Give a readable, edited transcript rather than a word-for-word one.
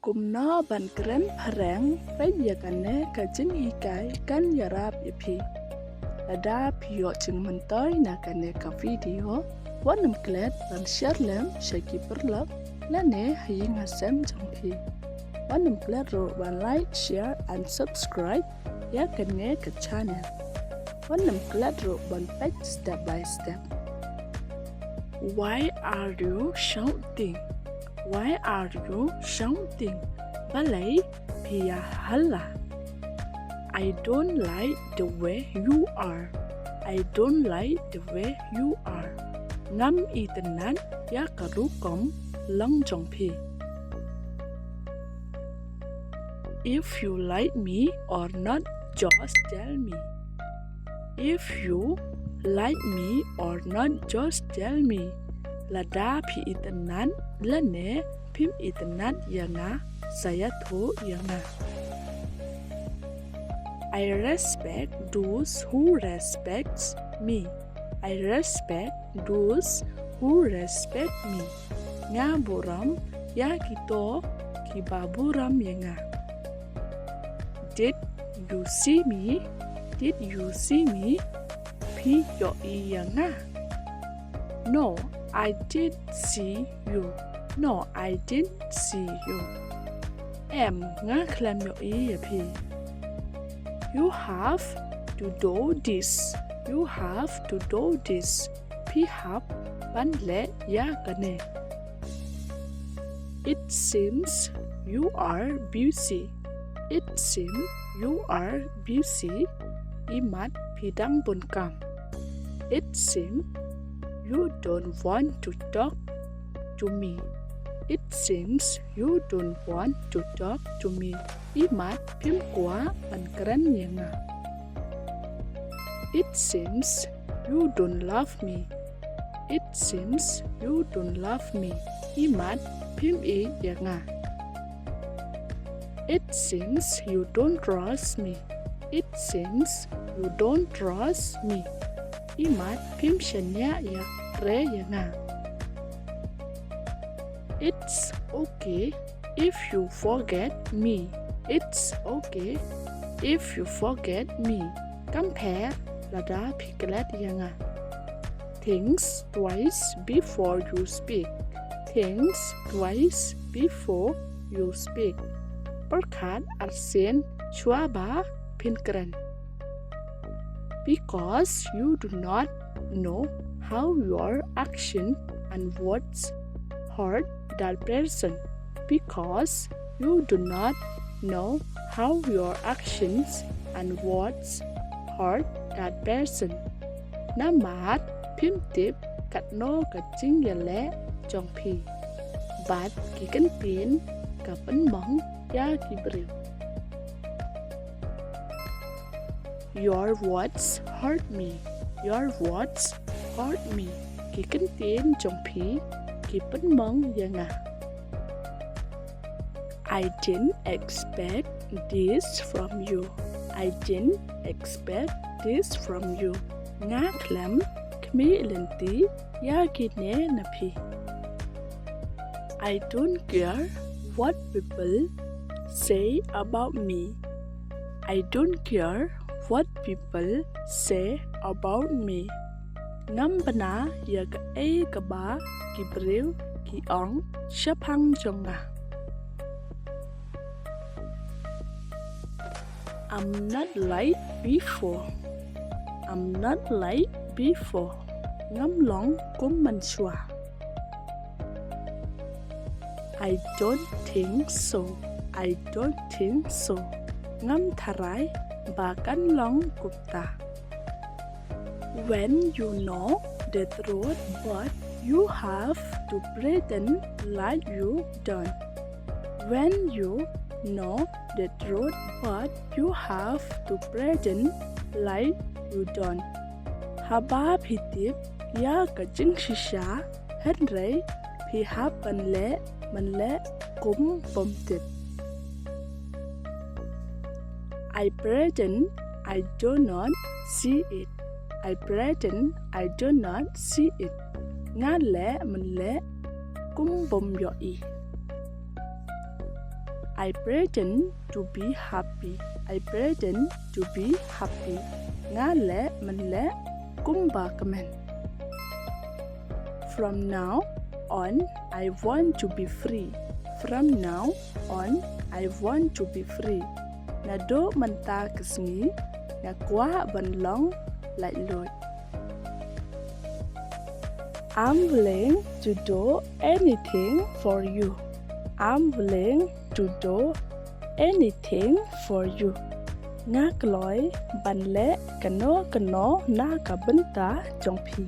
Cùng nó bàn kren parang paya kane kajin hikai kan yarap yapi. Ada pio ching mentoy na kane ka video wanam klet ban share lem shaki perlak lane haying hasem jongpi. Wanam klet ro ban like, share and subscribe ya kane ka channel. Wanam klet ro ban page step by step. Why are you shouting? Why are you shouting? Balay pia hala. I don't like the way you are. I don't like the way you are. Ngam itanan ya karukom long jongpi. If you like me or not, just tell me. If you like me or not, just tell me. Lada pi itanan lane pim itanan yanga saya tho yanga. I respect those who respects me. I respect those who respect me. Nga buram ya kito kibaburam yanga. Did you see me? Did you see me? Pi yo yanga. No, I did see you. No, I didn't see you. Em nga klam yo pi. You have to do this. You have to do this. Pi hap ban le ya kane. It seems you are busy. It seems you are busy. Imat pidang bun kam. It seems you don't want to talk to me. It seems you don't want to talk to me. Imat phim quá ban kran yanga. It seems you don't love me. It seems you don't love me. Imat phim yanga. It seems you don't trust me. It seems you don't trust me. Imat phim shanya ya re yanga. It's okay if you forget me. It's okay if you forget me. Compare lada piklet yanga. Think twice before you speak. Think twice before you speak. Perkat arsen chuaba pinkren. Because you do not know how your action and words hurt that person. Because you do not know how your actions and words hurt that person. Namat phim tip kat no kat ching yale jong pi. Bat ki kan pin ka pen mong ya ki briu. Your words hurt me. Your words hurt me. Ki kan pin jong pi ki pen mong yanga. I didn't expect this from you. I didn't expect this from you. Nga klam kmi lenti ya kine napi. I don't care what people say about me. I don't care what people say about me. Ngam bana ya ka e ka ba ki briu ki ong shapang jonga. I'm not like before. I'm not like before. Ngam long kum man shua. I don't think so. I don't think so. Ngam tharai ba kan long gupta. When you know the truth, but you have to pretend like you don't. When you know the truth, but you have to pretend like you don't. Haba phitip ya kajing shisha henry phi hap manle kum pomtip. I pretend I do not see it. I pretend I do not see it. Nga le manle kum bom yo i. I pretend to be happy. I pretend to be happy. Nga le man le kumba kamen. From now on, I want to be free. From now on, I want to be free. Nga do man ta kasngi, nga kwa ban long lại lùi. I'm willing to do anything for you. I'm willing to do anything for you. Nga kloi ban le kano na ka benta trong phi.